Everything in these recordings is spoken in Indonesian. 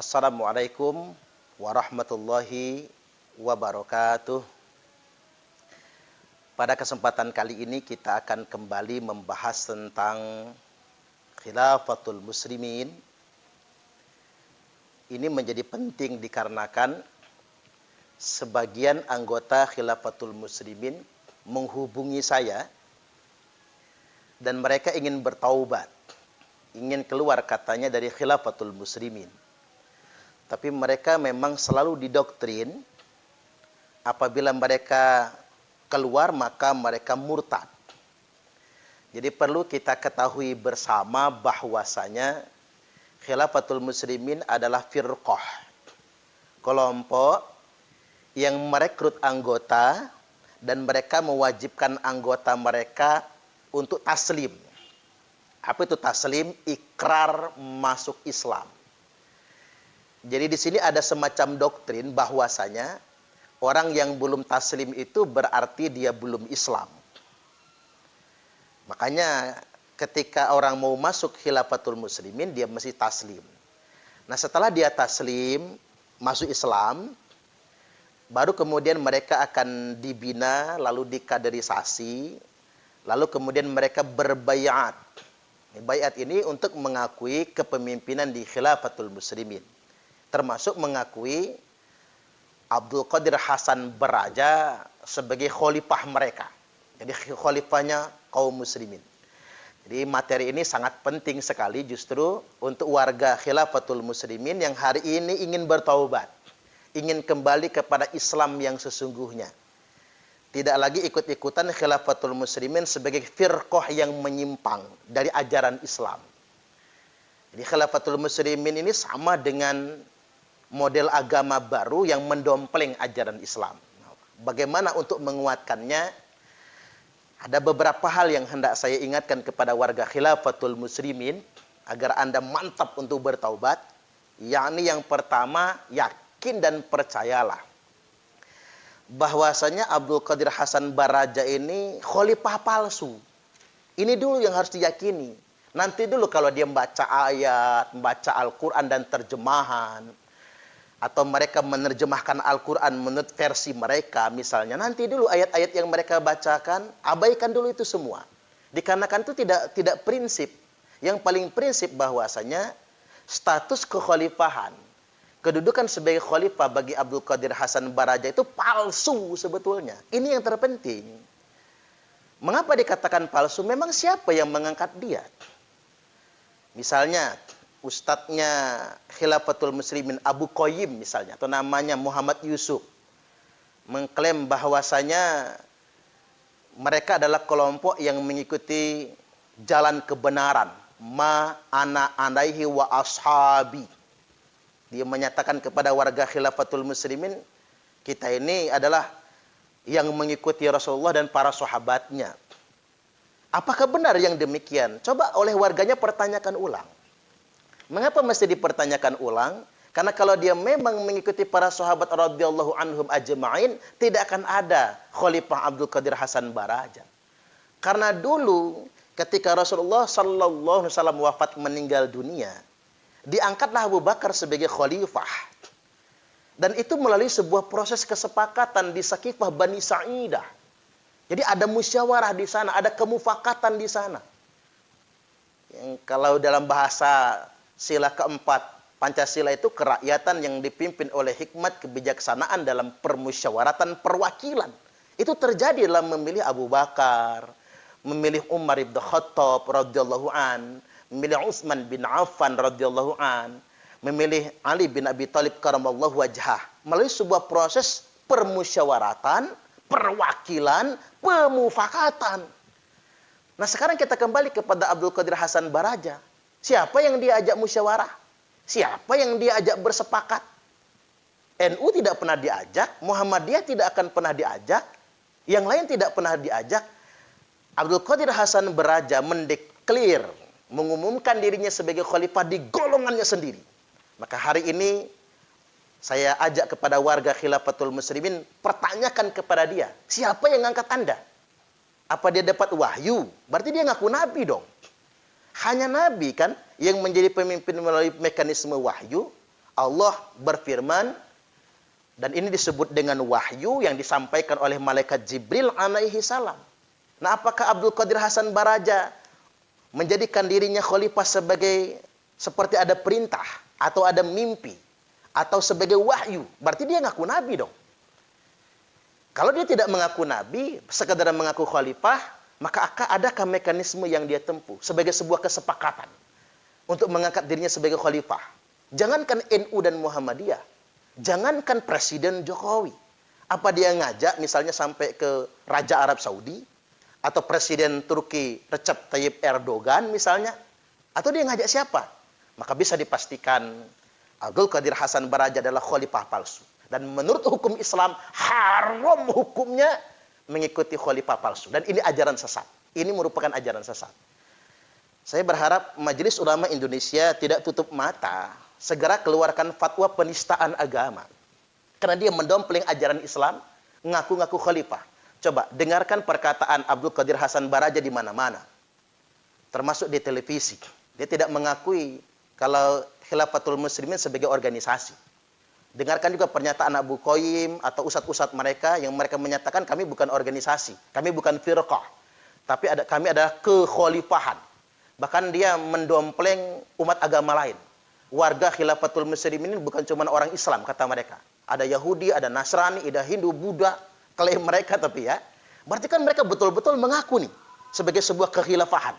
Assalamualaikum warahmatullahi wabarakatuh. Pada kesempatan kali ini kita akan kembali membahas tentang khilafatul muslimin. Ini menjadi penting dikarenakan sebagian anggota khilafatul muslimin menghubungi saya dan mereka ingin bertaubat, ingin keluar katanya dari khilafatul muslimin. Tapi mereka memang selalu didoktrin apabila mereka keluar maka mereka murtad. Jadi perlu kita ketahui bersama bahwasanya khilafatul muslimin adalah firqah, kelompok yang merekrut anggota dan mereka mewajibkan anggota mereka untuk taslim. Apa itu taslim? Ikrar masuk Islam. Jadi di sini ada semacam doktrin bahwasanya orang yang belum taslim itu berarti dia belum Islam. Makanya ketika orang mau masuk khilafatul muslimin dia mesti taslim. Nah, setelah dia taslim, masuk Islam, baru kemudian mereka akan dibina, lalu dikaderisasi, lalu kemudian mereka berbaiat. Baiat ini untuk mengakui kepemimpinan di khilafatul muslimin. Termasuk mengakui Abdul Qadir Hasan Baraja sebagai khalifah mereka. Jadi khalifahnya kaum muslimin. Jadi materi ini sangat penting sekali justru untuk warga khilafatul muslimin yang hari ini ingin bertaubat. Ingin kembali kepada Islam yang sesungguhnya. Tidak lagi ikut-ikutan khilafatul muslimin sebagai firqah yang menyimpang dari ajaran Islam. Jadi khilafatul muslimin ini sama dengan model agama baru yang mendompleng ajaran Islam. Bagaimana untuk menguatkannya? Ada beberapa hal yang hendak saya ingatkan kepada warga khilafatul muslimin agar Anda mantap untuk bertaubat. Yakni yang pertama, yakin dan percayalah bahwasanya Abdul Qadir Hasan Baraja ini khalifah palsu. Ini dulu yang harus diyakini. Nanti dulu kalau dia membaca ayat, membaca Al-Quran dan terjemahan, atau mereka menerjemahkan Al-Quran menurut versi mereka misalnya, nanti dulu ayat-ayat yang mereka bacakan, abaikan dulu itu semua. Dikarenakan itu tidak prinsip. Yang paling prinsip bahwasanya status kekhalifahan, kedudukan sebagai khalifah bagi Abdul Qadir Hasan Baraja itu palsu sebetulnya. Ini yang terpenting. Mengapa dikatakan palsu? Memang siapa yang mengangkat dia? Misalnya ustadznya khilafatul muslimin Abu Qayyim misalnya, atau namanya Muhammad Yusuf, mengklaim bahwasanya mereka adalah kelompok yang mengikuti jalan kebenaran, ma ana alaihi wa ashabi. Dia menyatakan kepada warga khilafatul muslimin, kita ini adalah yang mengikuti Rasulullah dan para sahabatnya. Apakah benar yang demikian? Coba oleh warganya pertanyakan ulang. Mengapa mesti dipertanyakan ulang? Karena kalau dia memang mengikuti para sahabat radhiyallahu anhum ajma'in, tidak akan ada Khalifah Abdul Qadir Hasan Baraja. Karena dulu ketika Rasulullah sallallahu alaihi wasallam wafat meninggal dunia, diangkatlah Abu Bakar sebagai khalifah. Dan itu melalui sebuah proses kesepakatan di Saqifah Bani Sa'idah. Jadi ada musyawarah di sana, ada kemufakatan di sana. Yang kalau dalam bahasa sila keempat Pancasila itu kerakyatan yang dipimpin oleh hikmat kebijaksanaan dalam permusyawaratan perwakilan. Itu terjadi dalam memilih Abu Bakar, memilih Umar ibn Khattab radhiyallahu an, memilih Utsman bin Affan radhiyallahu an, memilih Ali bin Abi Thalib karamallahu wajhah. Melalui sebuah proses permusyawaratan, perwakilan, pemufakatan. Nah, sekarang kita kembali kepada Abdul Qadir Hasan Baraja. Siapa yang diajak musyawarah? Siapa yang diajak bersepakat? NU tidak pernah diajak, Muhammadiyah tidak akan pernah diajak, yang lain tidak pernah diajak. Abdul Qadir Hasan Baraja mendeklir, mengumumkan dirinya sebagai khalifah di golongannya sendiri. Maka hari ini saya ajak kepada warga khilafatul muslimin, pertanyakan kepada dia, siapa yang ngangkat Anda? Apa dia dapat wahyu? Berarti dia ngaku nabi dong. Hanya nabi kan yang menjadi pemimpin melalui mekanisme wahyu. Allah berfirman, dan ini disebut dengan wahyu yang disampaikan oleh malaikat Jibril alaihi salam. Nah, apakah Abdul Qadir Hasan Baraja menjadikan dirinya khalifah seperti ada perintah atau ada mimpi atau sebagai wahyu? Berarti dia ngaku nabi dong. Kalau dia tidak mengaku nabi, sekadar mengaku khalifah, maka adakah mekanisme yang dia tempuh sebagai sebuah kesepakatan untuk mengangkat dirinya sebagai khalifah? Jangankan NU dan Muhammadiyah, jangankan Presiden Jokowi. Apa dia ngajak misalnya sampai ke Raja Arab Saudi atau Presiden Turki Recep Tayyip Erdogan misalnya, atau dia ngajak siapa? Maka bisa dipastikan Abdul Qadir Hasan Baraja adalah khalifah palsu. Dan menurut hukum Islam, haram hukumnya mengikuti khalifah palsu. Dan ini ajaran sesat. Ini merupakan ajaran sesat. Saya berharap Majelis Ulama Indonesia tidak tutup mata, segera keluarkan fatwa penistaan agama. Karena dia mendompleng ajaran Islam, ngaku-ngaku khalifah. Coba dengarkan perkataan Abdul Qadir Hasan Baraja di mana-mana. Termasuk di televisi. Dia tidak mengakui kalau Khilafatul Muslimin sebagai organisasi. Dengarkan juga pernyataan Abu Qayyim atau ustadz-ustadz mereka yang mereka menyatakan kami bukan organisasi, kami bukan firqah, tapi kami adalah kekhalifahan. Bahkan dia mendompleng umat agama lain. Warga Khilafatul Muslimin bukan cuma orang Islam kata mereka. Ada Yahudi, ada Nasrani, ada Hindu, Buddha, klaim mereka tapi ya. Berarti kan mereka betul-betul mengaku nih sebagai sebuah kekhilafahan.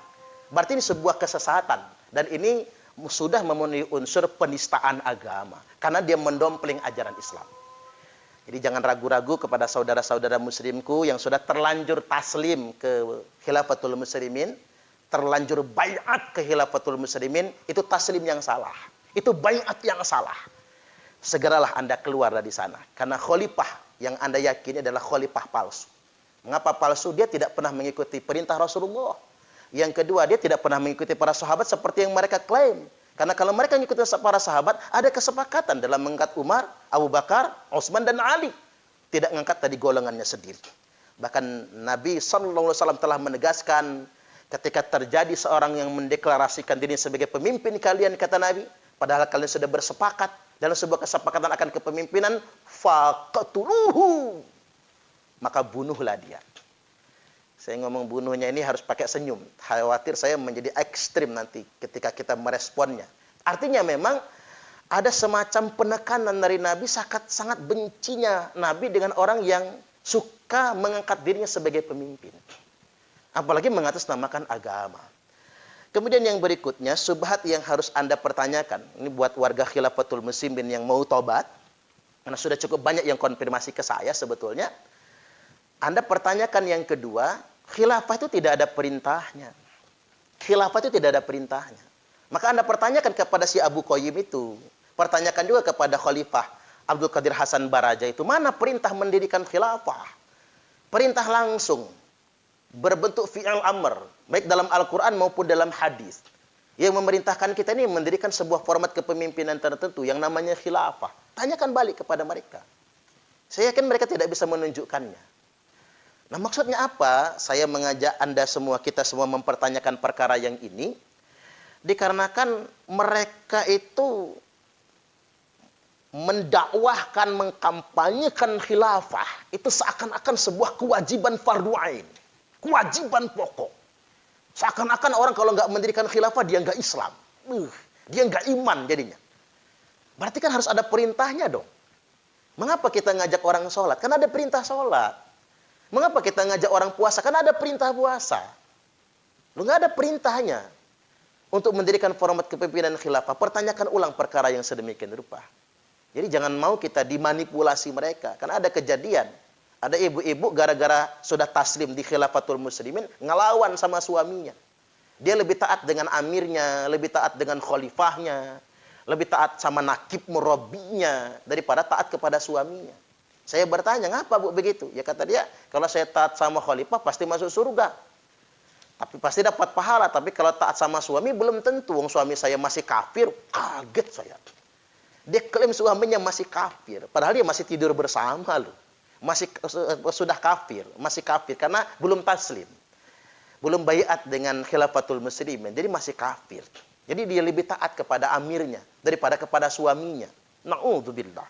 Berarti ini sebuah kesesatan dan ini sudah memenuhi unsur penistaan agama karena dia mendompleng ajaran Islam. Jadi jangan ragu-ragu kepada saudara-saudara muslimku yang sudah terlanjur taslim ke Khilafatul Muslimin, terlanjur baiat ke Khilafatul Muslimin, itu taslim yang salah. Itu baiat yang salah. Segeralah Anda keluar dari sana karena khalifah yang Anda yakini adalah khalifah palsu. Mengapa palsu? Dia tidak pernah mengikuti perintah Rasulullah. Yang kedua, dia tidak pernah mengikuti para sahabat seperti yang mereka klaim. Karena kalau mereka mengikuti para sahabat, ada kesepakatan dalam mengangkat Umar, Abu Bakar, Utsman dan Ali. Tidak mengangkat tadi golongannya sendiri. Bahkan Nabi SAW telah menegaskan ketika terjadi seorang yang mendeklarasikan dirinya sebagai pemimpin kalian, kata Nabi, padahal kalian sudah bersepakat dalam sebuah kesepakatan akan kepemimpinan, faqtuluhu, maka bunuhlah dia. Saya ngomong bunuhnya ini harus pakai senyum. Khawatir saya menjadi ekstrim nanti ketika kita meresponnya. Artinya memang ada semacam penekanan dari Nabi, sangat bencinya Nabi dengan orang yang suka mengangkat dirinya sebagai pemimpin. Apalagi mengatasnamakan agama. Kemudian yang berikutnya, subhat yang harus Anda pertanyakan. Ini buat warga Khilafatul Muslimin yang mau tobat. Karena sudah cukup banyak yang konfirmasi ke saya sebetulnya. Anda pertanyakan yang kedua, khilafah itu tidak ada perintahnya. Khilafah itu tidak ada perintahnya. Maka Anda pertanyakan kepada si Abu Qayyim itu. Pertanyakan juga kepada Khalifah Abdul Qadir Hasan Baraja itu. Mana perintah mendirikan khilafah? Perintah langsung. Berbentuk fi'al amr. Baik dalam Al-Quran maupun dalam hadis. Yang memerintahkan kita ini mendirikan sebuah format kepemimpinan tertentu yang namanya khilafah. Tanyakan balik kepada mereka. Saya yakin mereka tidak bisa menunjukkannya. Nah, maksudnya apa? Saya mengajak Anda semua, kita semua mempertanyakan perkara yang ini. Dikarenakan mereka itu mendakwahkan, mengkampanyekan khilafah. Itu seakan-akan sebuah kewajiban fardu ain. Kewajiban pokok. Seakan-akan orang kalau nggak mendirikan khilafah, dia nggak Islam. Dia nggak iman jadinya. Berarti kan harus ada perintahnya dong. Mengapa kita ngajak orang sholat? Karena ada perintah sholat. Mengapa kita ngajak orang puasa? Karena ada perintah puasa. Lu nggak ada perintahnya untuk mendirikan format kepemimpinan khilafah. Pertanyakan ulang perkara yang sedemikian rupa. Jadi jangan mau kita dimanipulasi mereka. Karena ada kejadian. Ada ibu-ibu gara-gara sudah taslim di Khilafatul Muslimin, ngelawan sama suaminya. Dia lebih taat dengan amirnya, lebih taat dengan khalifahnya, lebih taat sama nakib murabinya daripada taat kepada suaminya. Saya bertanya, ngapa Bu begitu? Ya kata dia, kalau saya taat sama khalifah pasti masuk surga. Tapi pasti dapat pahala. Tapi kalau taat sama suami belum tentu. Wong suami saya masih kafir. Kaget saya. Dia klaim suaminya masih kafir. Padahal dia masih tidur bersama loh. Sudah kafir. Masih kafir karena belum taslim. Belum baiat dengan Khilafatul Muslimin. Jadi masih kafir. Jadi dia lebih taat kepada amirnya daripada kepada suaminya. Na'udzubillah.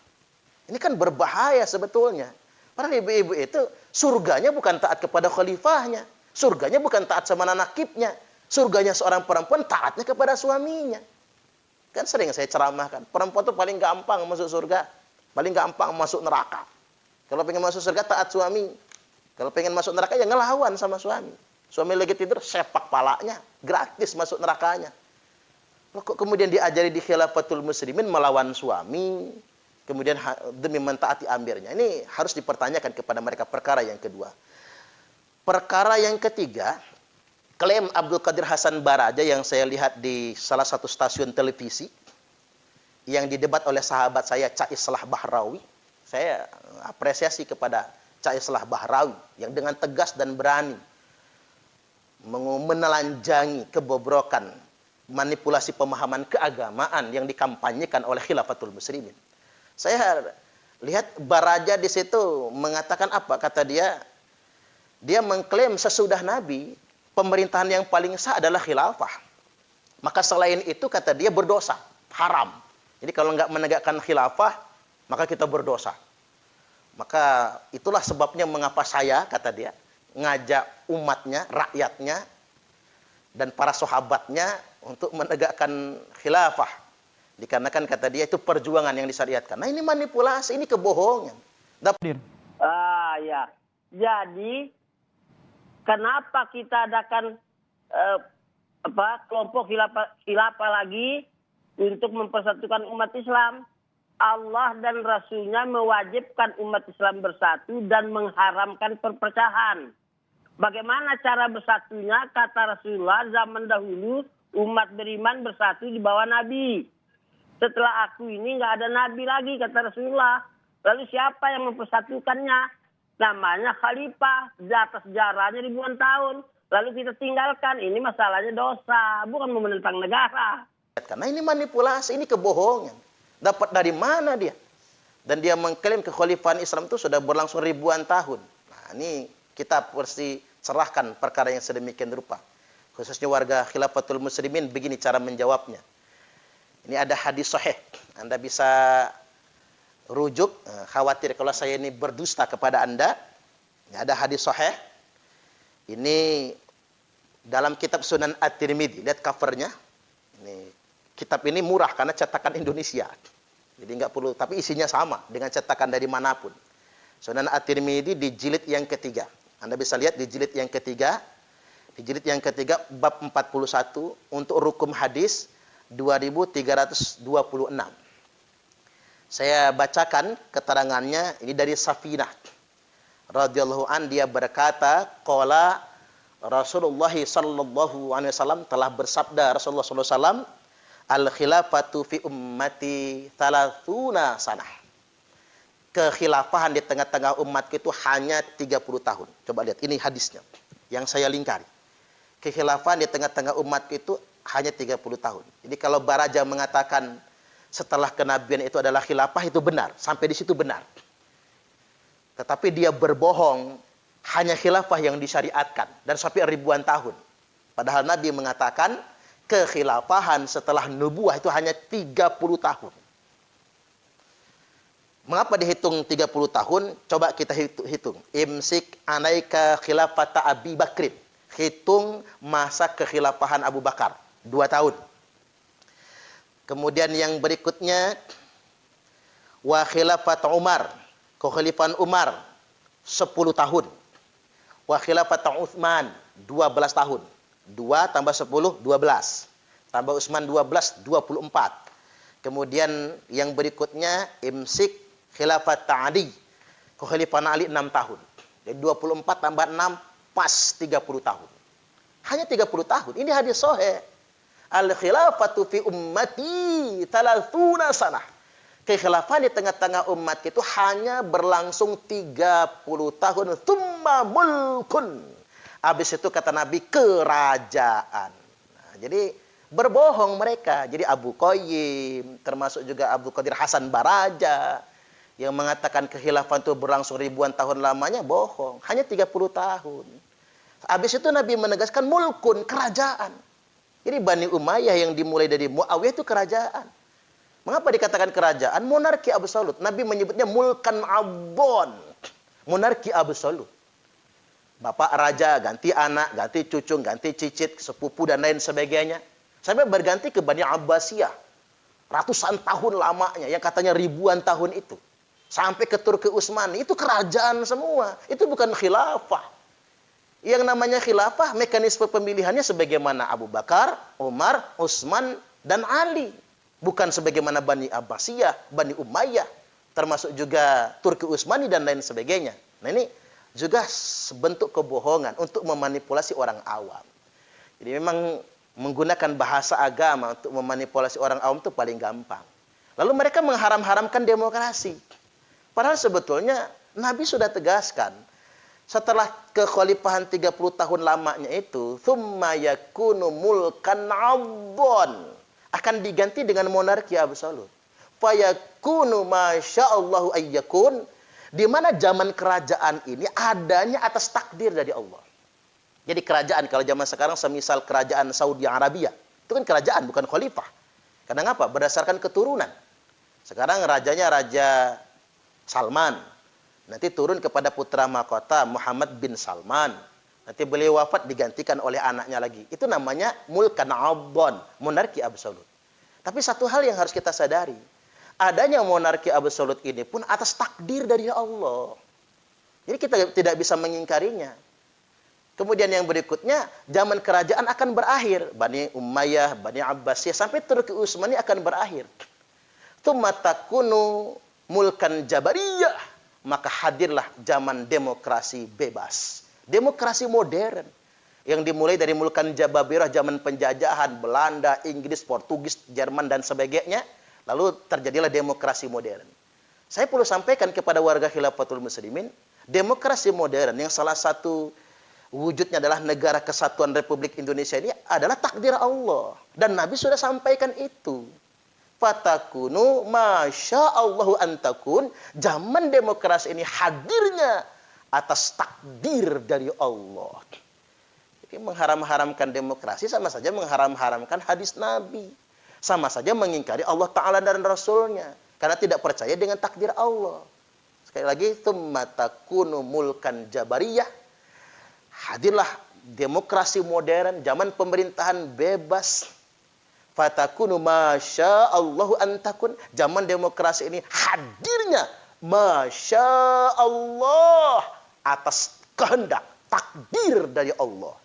Ini kan berbahaya sebetulnya. Para ibu-ibu itu surganya bukan taat kepada khalifahnya. Surganya bukan taat sama nakibnya. Surganya seorang perempuan taatnya kepada suaminya. Kan sering saya ceramahkan. Perempuan itu paling gampang masuk surga. Paling gampang masuk neraka. Kalau pengen masuk surga taat suami. Kalau pengen masuk neraka ya ngelawan sama suami. Suami lagi tidur sepak palanya. Gratis masuk nerakanya. Kok kemudian diajari di khilafatul muslimin melawan suami, kemudian demi mentaati amirnya. Ini harus dipertanyakan kepada mereka. Perkara yang kedua. Perkara yang ketiga, klaim Abdul Qadir Hasan Baraja yang saya lihat di salah satu stasiun televisi, yang didebat oleh sahabat saya, Cak Islah Bahrawi. Saya apresiasi kepada Cak Islah Bahrawi, yang dengan tegas dan berani menelanjangi kebobrokan manipulasi pemahaman keagamaan yang dikampanyekan oleh khilafatul muslimin. Saya lihat Baraja di situ mengatakan apa? Kata dia mengklaim sesudah Nabi, pemerintahan yang paling sah adalah khilafah. Maka selain itu kata dia berdosa, haram. Jadi kalau nggak menegakkan khilafah, maka kita berdosa. Maka itulah sebabnya mengapa saya, kata dia, ngajak umatnya, rakyatnya, dan para sahabatnya untuk menegakkan khilafah. Dikarenakan kata dia itu perjuangan yang disyariatkan. Nah ini manipulasi, ini kebohongan. Ya. Jadi kenapa kita adakan kelompok khilafah lagi untuk mempersatukan umat Islam? Allah dan Rasulnya mewajibkan umat Islam bersatu dan mengharamkan perpecahan. Bagaimana cara bersatunya? Kata Rasulullah, zaman dahulu umat beriman bersatu di bawah Nabi. Setelah aku ini nggak ada Nabi lagi, kata Rasulullah. Lalu siapa yang mempersatukannya? Namanya khalifah. Di atas sejarahnya ribuan tahun. Lalu kita tinggalkan. Ini masalahnya dosa, bukan menentang negara. Karena ini manipulasi, ini kebohongan. Dapat dari mana dia? Dan dia mengklaim kekhalifahan Islam itu sudah berlangsung ribuan tahun. Nah ini kita pasti serahkan perkara yang sedemikian rupa. Khususnya warga khilafatul muslimin, begini cara menjawabnya. Ini ada hadis sahih. Anda bisa rujuk. Khawatir kalau saya ini berdusta kepada Anda. Ini ada hadis sahih. Ini dalam kitab Sunan At-Tirmidzi. Lihat covernya. Ini, kitab ini murah karena cetakan Indonesia. Jadi nggak perlu, tapi isinya sama dengan cetakan dari manapun. Sunan At-Tirmidzi di jilid yang ketiga. Anda bisa lihat di jilid yang ketiga. Di jilid yang ketiga bab 41 untuk rukum hadis 2326. Saya bacakan keterangannya, ini dari Safinah radhiyallahu an, dia berkata, qala Rasulullah sallallahu alaihi wasallam, telah bersabda Rasulullah sallallahu alaihi wasallam, al khilafatu fi ummati 30 sanah. Kekhilafahan di tengah-tengah umatku itu hanya 30 tahun. Coba lihat, ini hadisnya yang saya lingkari. Kekhilafahan di tengah-tengah umatku itu hanya 30 tahun. Jadi kalau Baraja mengatakan setelah kenabian itu adalah khilafah, itu benar. Sampai di situ benar. Tetapi dia berbohong, hanya khilafah yang disyariatkan. Dan sampai ribuan tahun. Padahal Nabi mengatakan kekhilafahan setelah nubuah itu hanya 30 tahun. Mengapa dihitung 30 tahun? Coba kita hitung. Imsik anaika khilafata Abi Bakrin. Hitung masa kekhilafahan Abu Bakar. 2 tahun. Kemudian yang berikutnya, wa khilafat Umar. Kekhalifahan Umar 10 tahun. Wa khilafat Utsman 12 tahun. 2 tambah 10, 12. Tambah Utsman 12, 24. Kemudian yang berikutnya, imsik khilafat Ali. Kekhalifahan Ali 6 tahun. Jadi 24 tambah 6, pas 30 tahun. Hanya 30 tahun. Ini hadis sahih. Al-khilafatu fi ummati 30 sanah. Kekhilafahan di tengah-tengah umat itu hanya berlangsung 30 tahun. Tsumma mulkun. Habis itu kata Nabi, kerajaan. Nah, jadi berbohong mereka. Jadi Abu Qayyim, termasuk juga Abdul Qadir Hasan Baraja, yang mengatakan kekhilafahan itu berlangsung ribuan tahun lamanya, bohong. Hanya 30 tahun. Habis itu Nabi menegaskan mulkun, kerajaan. Jadi Bani Umayyah yang dimulai dari Muawiyah itu kerajaan. Mengapa dikatakan kerajaan? Monarki absolut. Nabi menyebutnya mulkan abbon. Monarki absolut. Bapak raja, ganti anak, ganti cucu, ganti cicit, sepupu dan lain sebagainya. Sampai berganti ke Bani Abbasiyah. Ratusan tahun lamanya, yang katanya ribuan tahun itu. Sampai ke Turki Utsmani, itu kerajaan semua. Itu bukan khilafah. Yang namanya khilafah, mekanisme pemilihannya sebagaimana Abu Bakar, Umar, Utsman, dan Ali. Bukan sebagaimana Bani Abbasiyah, Bani Umayyah. Termasuk juga Turki Utsmani dan lain sebagainya. Nah ini juga bentuk kebohongan untuk memanipulasi orang awam. Jadi memang menggunakan bahasa agama untuk memanipulasi orang awam itu paling gampang. Lalu mereka mengharam-haramkan demokrasi. Padahal sebetulnya Nabi sudah tegaskan, setelah kekhalifahan 30 tahun lamanya itu, thumma yakunu mulkan abbon, akan diganti dengan monarki absolut. Fayakunu masyaallahu ayyakun, di mana zaman kerajaan ini adanya atas takdir dari Allah. Jadi kerajaan kalau zaman sekarang semisal kerajaan Saudi Arabia, itu kan kerajaan bukan khalifah. Karena apa? Berdasarkan keturunan. Sekarang rajanya Raja Salman. Nanti turun kepada putra mahkota Muhammad bin Salman. Nanti beliau wafat digantikan oleh anaknya lagi. Itu namanya mulkan abbon, monarki absolut. Tapi satu hal yang harus kita sadari, adanya monarki absolut ini pun atas takdir dari Allah. Jadi kita tidak bisa mengingkarinya. Kemudian yang berikutnya, zaman kerajaan akan berakhir. Bani Umayyah, Bani Abbasiyah, sampai Turki Utsmani akan berakhir. Tsumma takunu mulkan jabariyah. Maka hadirlah zaman demokrasi bebas. Demokrasi modern. Yang dimulai dari mulkan jababirah, zaman penjajahan, Belanda, Inggris, Portugis, Jerman, dan sebagainya. Lalu terjadilah demokrasi modern. Saya perlu sampaikan kepada warga Khilafatul Muslimin, demokrasi modern yang salah satu wujudnya adalah negara kesatuan Republik Indonesia ini adalah takdir Allah. Dan Nabi sudah sampaikan itu. Fatakunu masyaallahu antakun, zaman demokrasi ini hadirnya atas takdir dari Allah. Jadi mengharam-haramkan demokrasi sama saja mengharam-haramkan hadis Nabi. Sama saja mengingkari Allah Ta'ala dan Rasulnya. Karena tidak percaya dengan takdir Allah. Sekali lagi, tsumma takunu mulkan jabariyah. Hadirlah demokrasi modern, zaman pemerintahan bebas. Fatakunu masyaallahu antakun. Zaman demokrasi ini hadirnya masyaallah, atas kehendak, takdir dari Allah.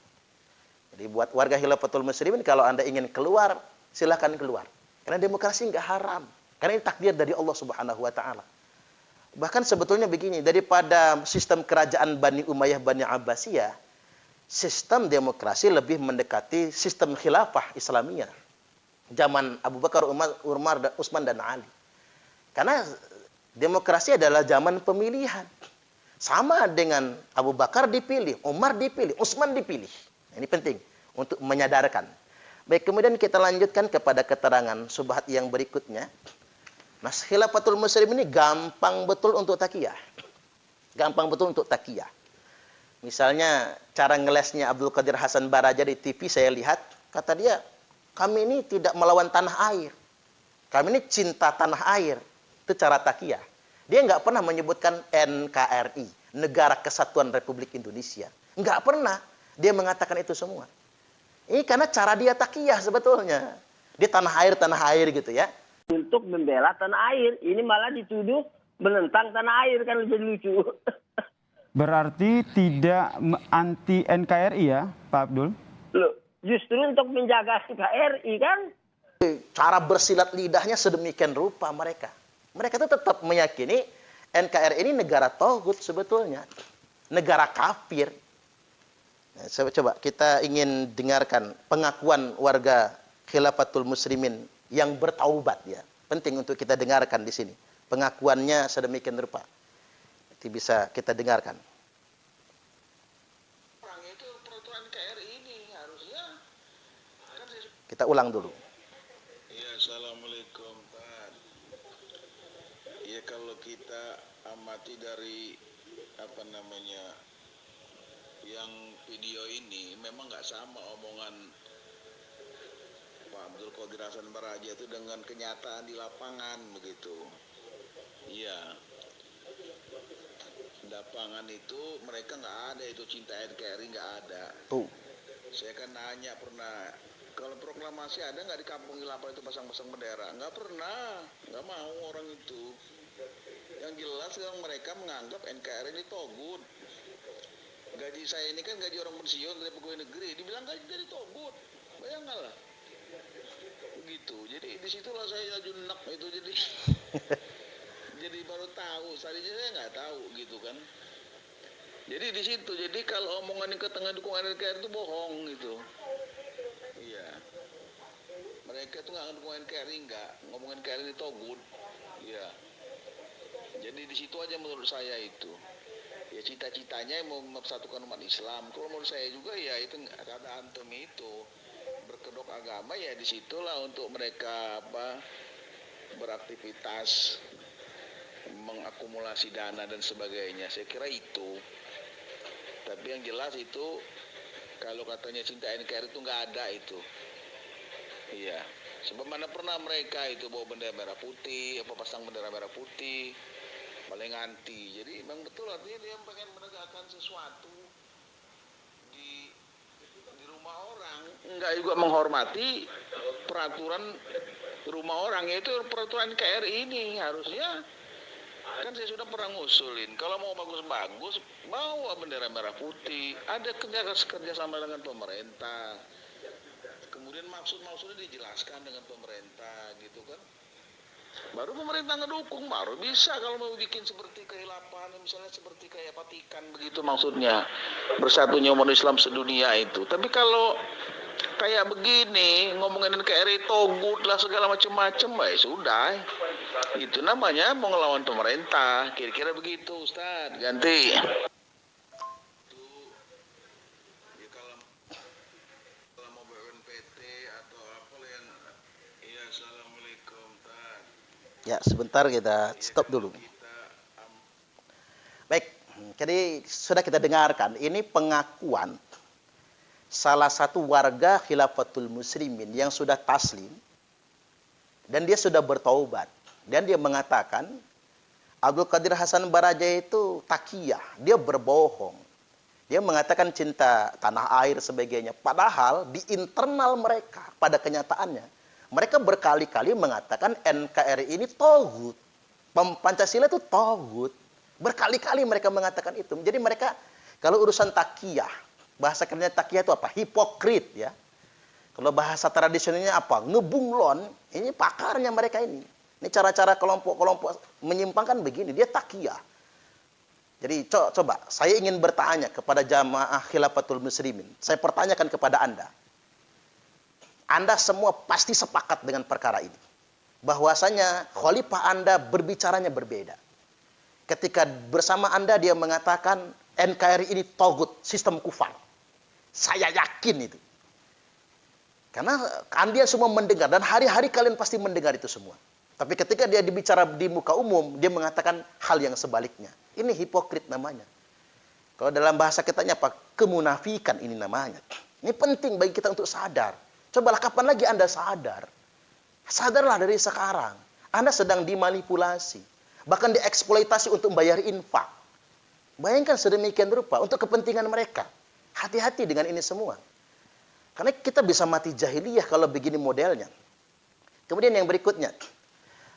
Jadi buat warga Khilafatul Muslimin, kalau Anda ingin keluar, silakan keluar. Karena demokrasi nggak haram. Karena ini takdir dari Allah Subhanahu wa Ta'ala. Bahkan sebetulnya begini, daripada sistem kerajaan Bani Umayyah, Bani Abbasiyah, sistem demokrasi lebih mendekati sistem khilafah Islamiyah. Zaman Abu Bakar, Umar, Utsman, dan Ali. Karena demokrasi adalah zaman pemilihan. Sama dengan Abu Bakar dipilih, Umar dipilih, Utsman dipilih. Ini penting untuk menyadarkan. Baik, kemudian kita lanjutkan kepada keterangan subhat yang berikutnya. Nah, Khilafatul Muslim ini gampang betul untuk takiyah. Gampang betul untuk takiyah. Misalnya cara ngelesnya Abdul Qadir Hasan Baraja di TV saya lihat, kata dia, kami ini tidak melawan tanah air. Kami ini cinta tanah air. Itu cara takiyah. Dia nggak pernah menyebutkan NKRI, Negara Kesatuan Republik Indonesia. Nggak pernah dia mengatakan itu semua. Ini karena cara dia takiyah sebetulnya. Dia tanah air gitu ya. Untuk membela tanah air. Ini malah dituduh menentang tanah air, kan lebih lucu. Berarti tidak anti NKRI ya, Pak Abdul? Loh, justru untuk menjaga NKRI kan. Cara bersilat lidahnya sedemikian rupa mereka. Mereka itu tetap meyakini NKRI ini negara tauhid sebetulnya. Negara kafir. Nah, coba kita ingin dengarkan pengakuan warga Khilafatul Muslimin yang bertaubat ya. Penting untuk kita dengarkan di sini. Pengakuannya sedemikian rupa. Nanti bisa kita dengarkan. Orang itu peraturan KRI ini harusnya kan Kita ulang dulu. ya. Assalamualaikum Pak. Ya, kalau kita amati dari yang video ini memang nggak sama omongan Pak Abdul Qadir Hasan Baraja itu dengan kenyataan di lapangan begitu. Iya. Lapangan itu mereka nggak ada itu cinta NKRI nggak ada. Tuh. Saya kan nanya pernah, kalau proklamasi ada nggak di kampung Ilapa itu pasang-pasang bendera? Nggak pernah, nggak mau orang itu. Yang jelas yang mereka menganggap NKRI ini togut. Gaji saya ini kan gaji orang pensiun dari pegawai negeri, dibilang gaji dari togut. Bayangkanlah. Begitu. Jadi disitulah saya junak itu jadi. Jadi baru tahu, tadinya saya nggak tahu gitu kan. Jadi di situ, jadi kalau omongan ke tengah dukungan NKRI itu bohong gitu. Iya. Mereka tuh nggak dukung NKRI, nggak ngomongin NKRI ini togut. Iya. Jadi di situ aja menurut saya itu. Ya cita-citanya mau mempersatukan umat Islam. Kalau menurut saya juga ya itu kata antum itu berkedok agama ya disitulah untuk mereka beraktivitas, mengakumulasi dana dan sebagainya. Saya kira itu. Tapi yang jelas itu kalau katanya cinta NKRI itu nggak ada itu. Iya. Sebab mana pernah mereka itu bawa bendera merah putih, pasang bendera merah putih, paling anti. Jadi memang betul artinya dia pengen menegakkan sesuatu di rumah orang. Enggak juga menghormati peraturan rumah orang, yaitu peraturan NKRI ini harusnya. Kan saya sudah pernah ngusulin, kalau mau bagus-bagus, bawa bendera merah putih, ada kerjasama dengan pemerintah. Kemudian maksudnya dijelaskan dengan pemerintah, gitu kan. Baru pemerintah ngedukung, baru bisa kalau mau bikin seperti kehilapan, misalnya seperti kayak Vatikan begitu maksudnya. Bersatunya umat Islam sedunia itu. Tapi kalau kayak begini, ngomongin NKRI togut lah segala macam-macam, ya sudah. Itu namanya mau ngelawan pemerintah. Kira-kira begitu, Ustaz. Ganti. Ya kalau mau BNPT atau apa yang ya assalamualaikum, Ustaz. Ya, sebentar kita stop dulu. Baik, jadi sudah kita dengarkan, ini pengakuan salah satu warga Khilafatul Muslimin yang sudah taslim dan dia sudah bertaubat. Dan dia mengatakan Abdul Qadir Hasan Baraja itu takiyah, dia berbohong. Dia mengatakan cinta tanah air sebagainya. Padahal di internal mereka pada kenyataannya mereka berkali-kali mengatakan NKRI ini togut. Pancasila itu togut. Berkali-kali mereka mengatakan itu. Jadi mereka kalau urusan takiyah, bahasa kerennya takiyah itu apa? Hipokrit ya. Kalau bahasa tradisionalnya apa? Ngebunglon. Ini pakarnya mereka ini. Ini cara-cara kelompok-kelompok menyimpangkan begini. Dia takiyah. Jadi coba saya ingin bertanya kepada jamaah Khilafatul Muslimin. Saya pertanyakan kepada Anda. Anda semua pasti sepakat dengan perkara ini. Bahwasanya khalifah Anda berbicaranya berbeda. Ketika bersama Anda dia mengatakan NKRI ini togut, sistem kufar. Saya yakin itu. Karena kalian semua mendengar dan hari-hari kalian pasti mendengar itu semua. Tapi ketika dia dibicara di muka umum, dia mengatakan hal yang sebaliknya. Ini hipokrit namanya. Kalau dalam bahasa kitanya apa? Kemunafikan ini namanya. Ini penting bagi kita untuk sadar. Cobalah kapan lagi Anda sadar? Sadarlah dari sekarang. Anda sedang dimanipulasi. Bahkan dieksploitasi untuk membayar infak. Bayangkan sedemikian rupa untuk kepentingan mereka. Hati-hati dengan ini semua. Karena kita bisa mati jahiliyah kalau begini modelnya. Kemudian yang berikutnya.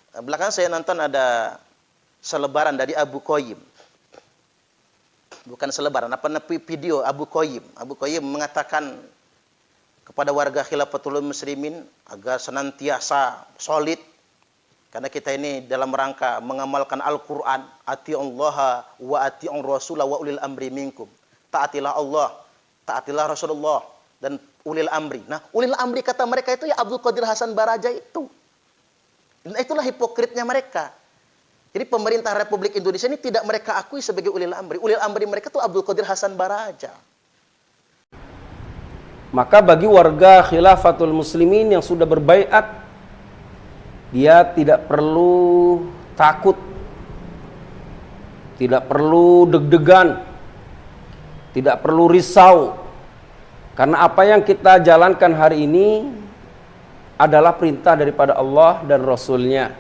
Belakangan saya nonton ada selebaran dari Abu Qayyim. Bukan selebaran, video Abu Qayyim. Abu Qayyim mengatakan kepada warga Khilafatul Muslimin agar senantiasa solid. Karena kita ini dalam rangka mengamalkan Al-Quran. Ati'ullaha wa ati'ur rasulah wa ulil amri minkum. Taatilah Allah, taatilah Rasulullah, dan ulil amri. Nah, ulil amri kata mereka itu ya Abdul Qadir Hasan Baraja itu. Dan itulah hipokritnya mereka. Jadi pemerintah Republik Indonesia ini tidak mereka akui sebagai ulil amri. Ulil amri mereka itu Abdul Qadir Hasan Baraja. Maka bagi warga Khilafatul Muslimin yang sudah berbaiat, dia tidak perlu takut, tidak perlu deg-degan, tidak perlu risau. Karena apa yang kita jalankan hari ini adalah perintah daripada Allah dan Rasul-Nya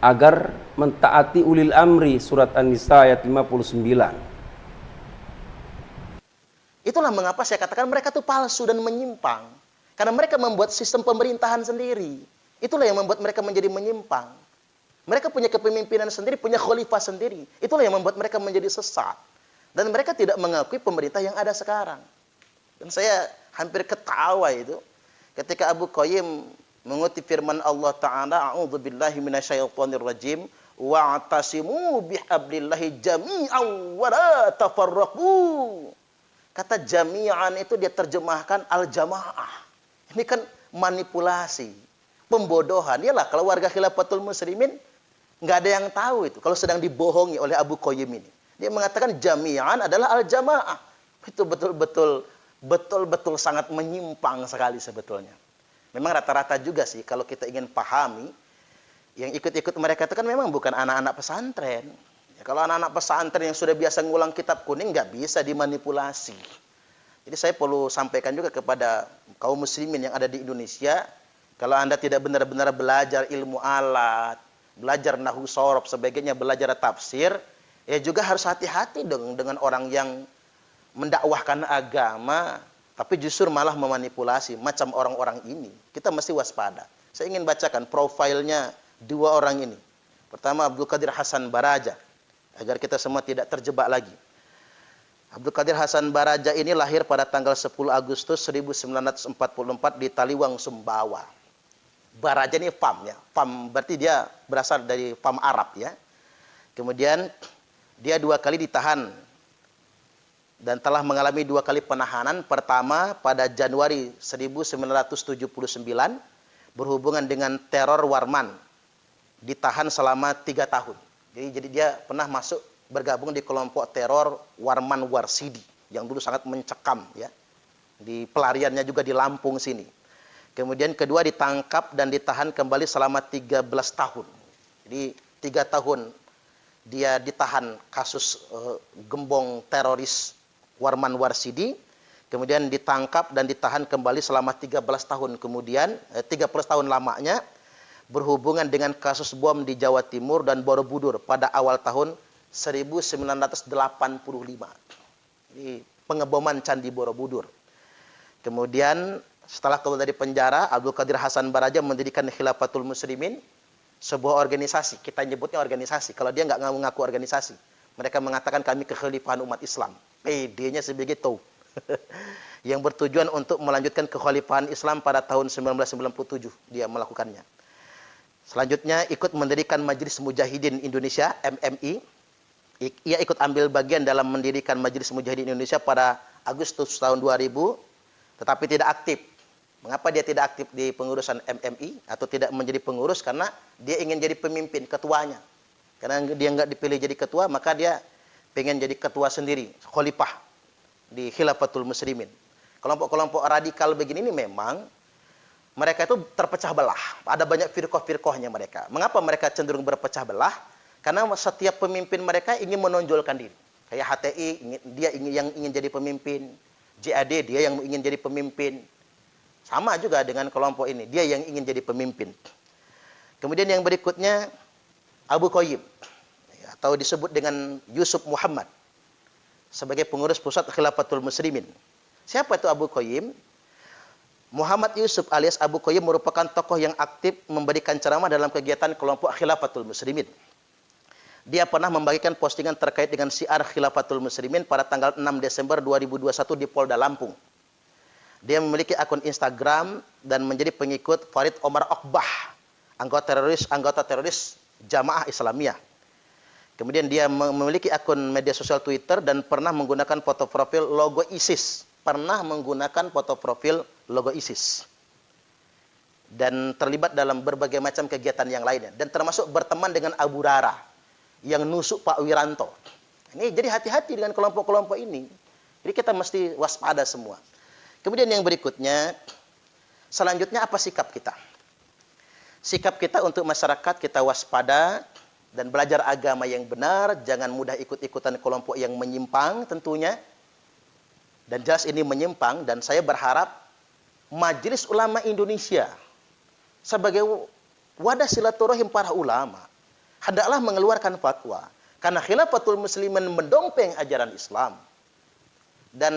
agar mentaati ulil amri, surat An-Nisa ayat 59. Itulah mengapa saya katakan mereka itu palsu dan menyimpang. Karena mereka membuat sistem pemerintahan sendiri. Itulah yang membuat mereka menjadi menyimpang. Mereka punya kepemimpinan sendiri, punya khalifah sendiri. Itulah yang membuat mereka menjadi sesat. Dan mereka tidak mengakui pemerintah yang ada sekarang. Dan saya hampir ketawa itu ketika Abu Qayyim mengutip firman Allah Ta'ala, a'udzubillahi minasyaitonirrajim, wa'tasimu bihablillahi jami'an wa la tafarraqu. Kata jami'an itu dia terjemahkan al-jamaah. Ini kan manipulasi, pembodohan. Iyalah kalau warga Khilafatul Muslimin nggak ada yang tahu itu. Kalau sedang dibohongi oleh Abu Qayyim ini. Dia mengatakan jami'an adalah al-jamaah. Itu betul-betul sangat menyimpang sekali sebetulnya. Memang rata-rata juga sih kalau kita ingin pahami, yang ikut-ikut mereka itu kan memang bukan anak-anak pesantren. Ya, kalau anak-anak pesantren yang sudah biasa ngulang kitab kuning nggak bisa dimanipulasi. Jadi saya perlu sampaikan juga kepada kaum muslimin yang ada di Indonesia, kalau Anda tidak benar-benar belajar ilmu alat, belajar nahwu shorof, sebagainya, belajar tafsir, ya juga harus hati-hati dong dengan orang yang mendakwahkan agama, tapi justru malah memanipulasi macam orang-orang ini. Kita mesti waspada. Saya ingin bacakan profilnya dua orang ini. Pertama Abdul Qadir Hasan Baraja, agar kita semua tidak terjebak lagi. Abdul Qadir Hasan Baraja ini lahir pada tanggal 10 Agustus 1944 di Taliwang, Sumbawa. Baraja ini fam ya. Fam berarti dia berasal dari fam Arab ya. Kemudian dia 2 kali ditahan dan telah mengalami 2 kali penahanan. Pertama pada Januari 1979 berhubungan dengan teror Warman. Ditahan selama 3 tahun. Jadi dia pernah masuk bergabung di kelompok teror Warman Warsidi yang dulu sangat mencekam ya. Di pelariannya juga di Lampung sini. Kemudian kedua ditangkap dan ditahan kembali selama 13 tahun. Jadi 3 tahun dia ditahan kasus gembong teroris Warman Warsidi. Kemudian ditangkap dan ditahan kembali selama 13 tahun kemudian, 13 tahun lamanya, berhubungan dengan kasus bom di Jawa Timur dan Borobudur pada awal tahun 1985. Ini pengeboman Candi Borobudur. Kemudian setelah keluar dari penjara, Abdul Qadir Hasan Baraja mendirikan Khilafatul Muslimin, sebuah organisasi. Kita nyebutnya organisasi. Kalau dia nggak ngaku organisasi, mereka mengatakan kami kekhalifahan umat Islam. PD-nya sebegitu. Yang bertujuan untuk melanjutkan kekhalifahan Islam pada tahun 1997 dia melakukannya. Selanjutnya ikut mendirikan Majelis Mujahidin Indonesia (MMI). Ia ikut ambil bagian dalam mendirikan Majelis Mujahidin Indonesia pada Agustus tahun 2000, tetapi tidak aktif. Mengapa dia tidak aktif di pengurusan MMI atau tidak menjadi pengurus? Karena dia ingin jadi pemimpin, ketuanya. Karena dia nggak dipilih jadi ketua, maka dia pengen jadi ketua sendiri, khalifah di Khilafatul Muslimin. Kelompok-kelompok radikal begini ini memang mereka itu terpecah belah. Ada banyak firqah-firqahnya mereka. Mengapa mereka cenderung berpecah belah? Karena setiap pemimpin mereka ingin menonjolkan diri. Kayak HTI, dia ingin jadi pemimpin. JAD, dia yang ingin jadi pemimpin. Sama juga dengan kelompok ini. Dia yang ingin jadi pemimpin. Kemudian yang berikutnya, Abu Qayyim. Atau disebut dengan Yusuf Muhammad. Sebagai pengurus pusat Khilafatul Muslimin. Siapa itu Abu Qayyim? Muhammad Yusuf alias Abu Qayyim merupakan tokoh yang aktif memberikan ceramah dalam kegiatan kelompok Khilafatul Muslimin. Dia pernah membagikan postingan terkait dengan syiar Khilafatul Muslimin pada tanggal 6 Desember 2021 di Polda Lampung. Dia memiliki akun Instagram dan menjadi pengikut Farid Omar Okbah, anggota teroris Jamaah Islamiyah. Kemudian dia memiliki akun media sosial Twitter dan pernah menggunakan foto profil logo ISIS. Dan terlibat dalam berbagai macam kegiatan yang lainnya. Dan termasuk berteman dengan Abu Rara yang nusuk Pak Wiranto. Ini jadi hati-hati dengan kelompok-kelompok ini. Jadi kita mesti waspada semua. Kemudian yang berikutnya, selanjutnya apa sikap kita? Sikap kita untuk masyarakat, kita waspada dan belajar agama yang benar, jangan mudah ikut-ikutan kelompok yang menyimpang tentunya. Dan jelas ini menyimpang, dan saya berharap Majelis Ulama Indonesia sebagai wadah silaturahim para ulama, hendaklah mengeluarkan fatwa. Karena khilafatul muslimin mendompeng ajaran Islam dan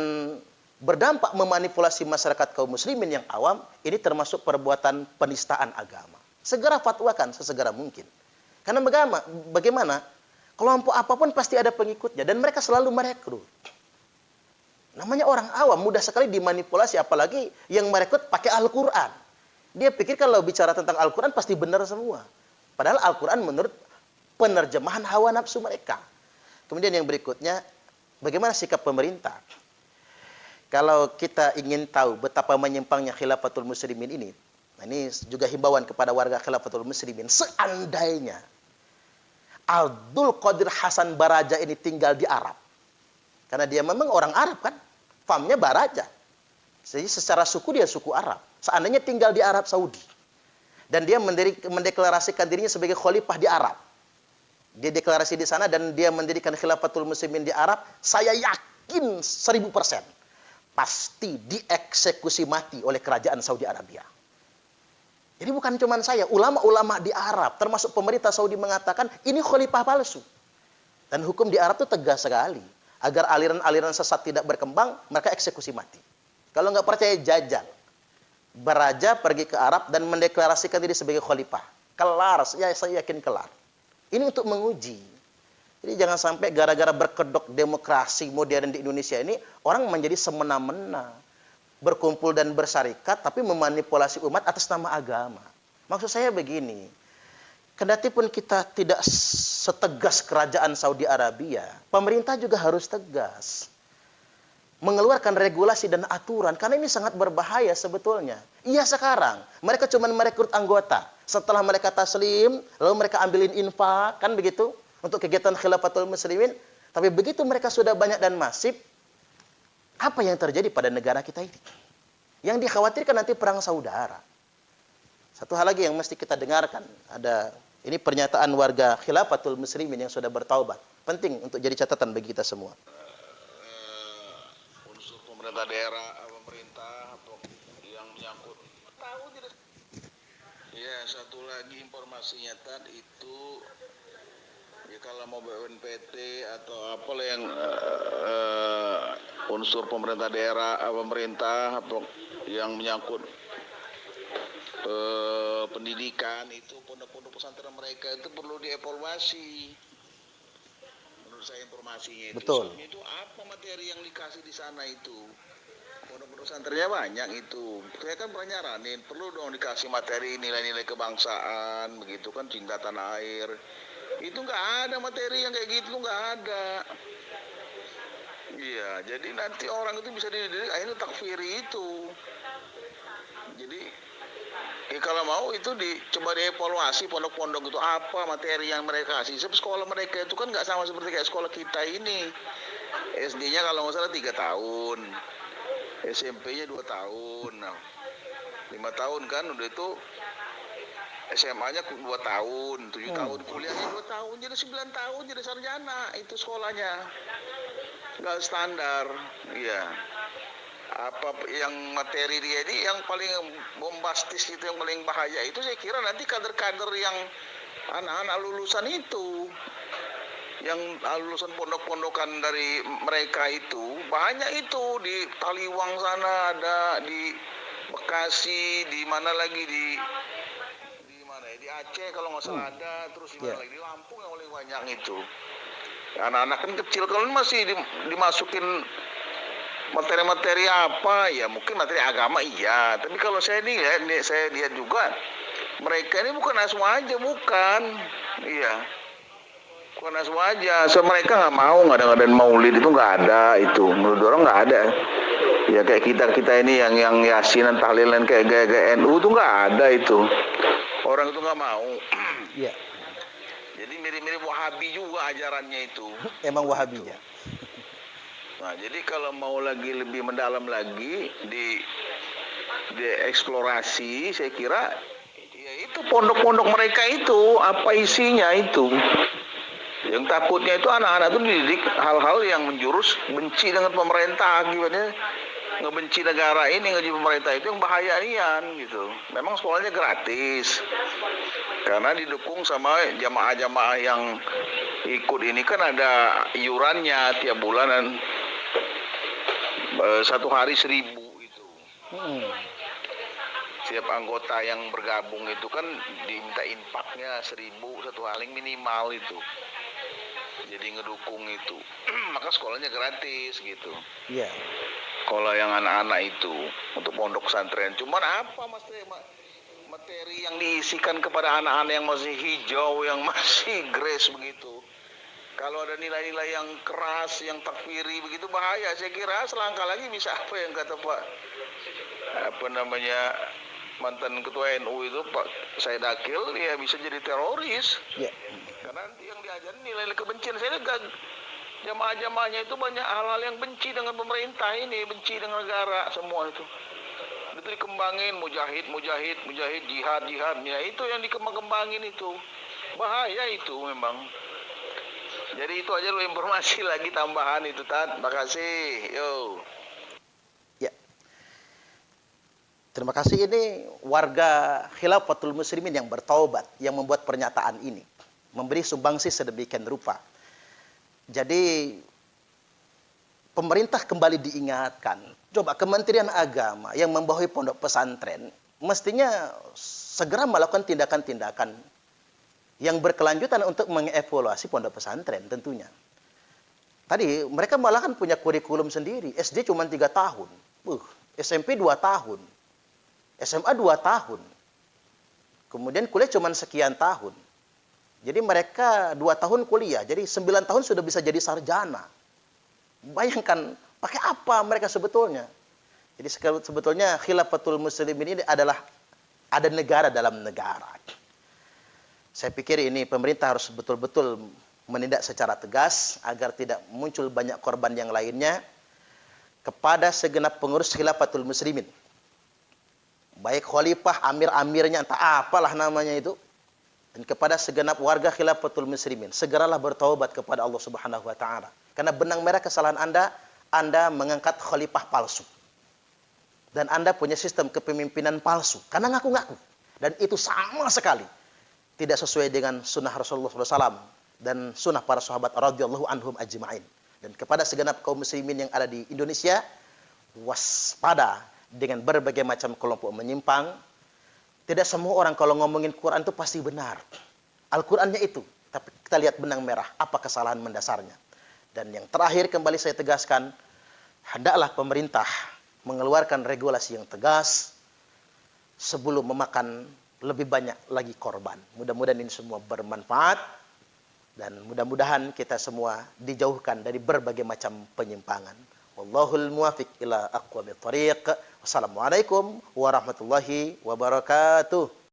berdampak memanipulasi masyarakat kaum muslimin yang awam, ini termasuk perbuatan penistaan agama. Segera fatwakan sesegera mungkin. Karena bagaimana? Kelompok apapun pasti ada pengikutnya dan mereka selalu merekrut. Namanya orang awam, mudah sekali dimanipulasi, apalagi yang merekrut pakai Al-Quran. Dia pikir kalau bicara tentang Al-Quran pasti benar semua. Padahal Al-Quran menurut penerjemahan hawa nafsu mereka. Kemudian yang berikutnya, bagaimana sikap pemerintah? Kalau kita ingin tahu betapa menyimpangnya khilafatul muslimin ini, nah ini juga himbauan kepada warga khilafatul muslimin, seandainya Abdul Qadir Hasan Baraja ini tinggal di Arab, karena dia memang orang Arab kan, famnya Baraja, jadi secara suku dia suku Arab. Seandainya tinggal di Arab Saudi, dan dia mendeklarasikan dirinya sebagai khalifah di Arab, dia deklarasi di sana dan dia mendirikan khilafatul muslimin di Arab, saya yakin 1000% pasti dieksekusi mati oleh kerajaan Saudi Arabia. Jadi bukan cuma saya, ulama-ulama di Arab, termasuk pemerintah Saudi mengatakan ini khalifah palsu. Dan hukum di Arab itu tegas sekali. Agar aliran-aliran sesat tidak berkembang, mereka eksekusi mati. Kalau nggak percaya, jajal. Baraja pergi ke Arab dan mendeklarasikan diri sebagai khalifah. Kelar, ya saya yakin kelar. Ini untuk menguji. Jadi jangan sampai gara-gara berkedok demokrasi modern di Indonesia ini, orang menjadi semena-mena. Berkumpul dan bersarikat, tapi memanipulasi umat atas nama agama. Maksud saya begini, kendati pun kita tidak setegas kerajaan Saudi Arabia, pemerintah juga harus tegas. Mengeluarkan regulasi dan aturan, karena ini sangat berbahaya sebetulnya. Iya sekarang, mereka cuma merekrut anggota. Setelah mereka taslim, lalu mereka ambilin infak, kan begitu? Untuk kegiatan khilafatul muslimin. Tapi begitu mereka sudah banyak dan masif, apa yang terjadi pada negara kita ini? Yang dikhawatirkan nanti perang saudara. Satu hal lagi yang mesti kita dengarkan, ada ini pernyataan warga khilafatul muslimin yang sudah bertaubat. Penting untuk jadi catatan bagi kita semua. Unsur pemerintah daerah, pemerintah atau yang menyangkut tahu tidak. Ya, satu lagi informasinya tadi itu, ya kalau mau BNPT atau apalah yang unsur pemerintah daerah, pemerintah atau yang menyangkut pendidikan, itu pondok-pondok pesantren mereka itu perlu dievaluasi. Menurut saya informasinya itu. Betul. Itu apa materi yang dikasih di sana itu? Pondok-pondok pesantrennya banyak itu. Saya kan pernah nyaranin, perlu dong dikasih materi nilai-nilai kebangsaan, begitu kan, cinta tanah air. Itu nggak ada materi yang kayak gitu, nggak ada. Iya, jadi nanti orang itu bisa dididik, akhirnya takfiri itu. Jadi, kalau mau itu coba dievaluasi pondok-pondok itu apa materi yang mereka kasih. Sebab sekolah mereka itu kan nggak sama seperti kayak sekolah kita ini. SD-nya kalau nggak salah 3 tahun, SMP-nya 2 tahun, 5 tahun kan udah itu. SMA-nya 2 tahun, 7 tahun, kuliahnya 2 tahun, jadi 9 tahun jadi sarjana, itu sekolahnya. Nggak standar, iya. Apa yang materi dia ini yang paling bombastis itu, yang paling bahaya itu saya kira nanti kader-kader yang anak-anak lulusan itu, yang lulusan pondok-pondokan dari mereka itu, banyak itu di Taliwang sana ada, di Bekasi, di mana lagi di Aceh kalau nggak salah ada, terus di mana lagi di Lampung yang paling banyak itu. Anak-anak kan kecil, kalau masih dimasukin materi-materi apa, ya mungkin materi agama iya. Tapi kalau saya lihat juga mereka ini bukan asma aja, bukan. Iya. Bukan asma aja. So, mereka nggak mau ngadain maulid itu, nggak ada itu. Menurut orang nggak ada. Ya kayak kita ini yang yasinan tahlilan kayak gaya NU itu nggak ada itu. Orang itu nggak mau. Iya. Jadi mirip-mirip Wahabi juga ajarannya itu. Emang Wahabinya. Nah, jadi kalau mau lagi lebih mendalam lagi di eksplorasi, saya kira ya itu pondok-pondok mereka itu apa isinya itu. Yang takutnya itu anak-anak itu dididik hal-hal yang menjurus benci dengan pemerintah akibatnya. ngebenci negara ini, ngebenci pemerintah itu yang bahayaian gitu. Memang sekolahnya gratis. Karena didukung sama jamaah-jamaah yang ikut ini kan ada iurannya tiap bulan dan satu hari 1.000 itu. Setiap anggota yang bergabung itu kan diminta infaknya 1.000 satu hari minimal itu. Jadi ngedukung itu. Maka sekolahnya gratis gitu. Iya. Sekolah yang anak-anak itu untuk pondok pesantren. Cuman apa materi yang diisikan kepada anak-anak yang masih hijau, yang masih grace begitu. Kalau ada nilai-nilai yang keras, yang takfiri begitu bahaya. Saya kira selangkah lagi bisa apa yang kata mantan ketua NU itu Pak Said Akil, ya bisa jadi teroris. Ya. Karena yang diajarin nilai kebencian. Saya lihat jamaah-jamaahnya itu banyak hal-hal yang benci dengan pemerintah ini, benci dengan negara semua itu. Itu dikembangin mujahid, jihad. Ya itu yang dikembangin itu. Bahaya itu memang. Jadi itu aja lu informasi lagi tambahan itu, Tat. Makasih. Yo. Ya. Terima kasih, ini warga Khilafatul Muslimin yang bertaubat, yang membuat pernyataan ini. Memberi sumbangsi sedemikian rupa. Jadi pemerintah kembali diingatkan. Coba Kementerian Agama yang membawahi pondok pesantren mestinya segera melakukan tindakan-tindakan yang berkelanjutan untuk mengevaluasi pondok pesantren tentunya. Tadi mereka malah kan punya kurikulum sendiri. SD cuma 3 tahun. SMP 2 tahun. SMA 2 tahun. Kemudian kuliah cuma sekian tahun. Jadi mereka 2 tahun kuliah. Jadi 9 tahun sudah bisa jadi sarjana. Bayangkan pakai apa mereka sebetulnya. Jadi sebetulnya Khilafatul Muslimin ini adalah ada negara dalam negara. Saya pikir ini pemerintah harus betul-betul menindak secara tegas agar tidak muncul banyak korban yang lainnya kepada segenap pengurus Khilafatul Muslimin. Baik khalifah, amir-amirnya, entah apalah namanya itu. Dan kepada segenap warga Khilafatul Muslimin, segeralah bertaubat kepada Allah Subhanahu wa taala. Karena benang merah kesalahan Anda mengangkat khalifah palsu. Dan Anda punya sistem kepemimpinan palsu karena ngaku-ngaku. Dan itu sama sekali tidak sesuai dengan sunnah Rasulullah SAW dan sunnah para sahabat radhiyallahu anhum ajma'in. Dan kepada segenap kaum muslimin yang ada di Indonesia, waspada dengan berbagai macam kelompok menyimpang. Tidak semua orang kalau ngomongin Quran itu pasti benar. Al-Qurannya itu. Tapi kita lihat benang merah, apa kesalahan mendasarnya. Dan yang terakhir kembali saya tegaskan, hendaklah pemerintah mengeluarkan regulasi yang tegas sebelum memakan lebih banyak lagi korban. Mudah-mudahan ini semua bermanfaat dan mudah-mudahan kita semua dijauhkan dari berbagai macam penyimpangan. Wallahul muwafiq ila aqwamit thariq. Wassalamualaikum warahmatullahi wabarakatuh.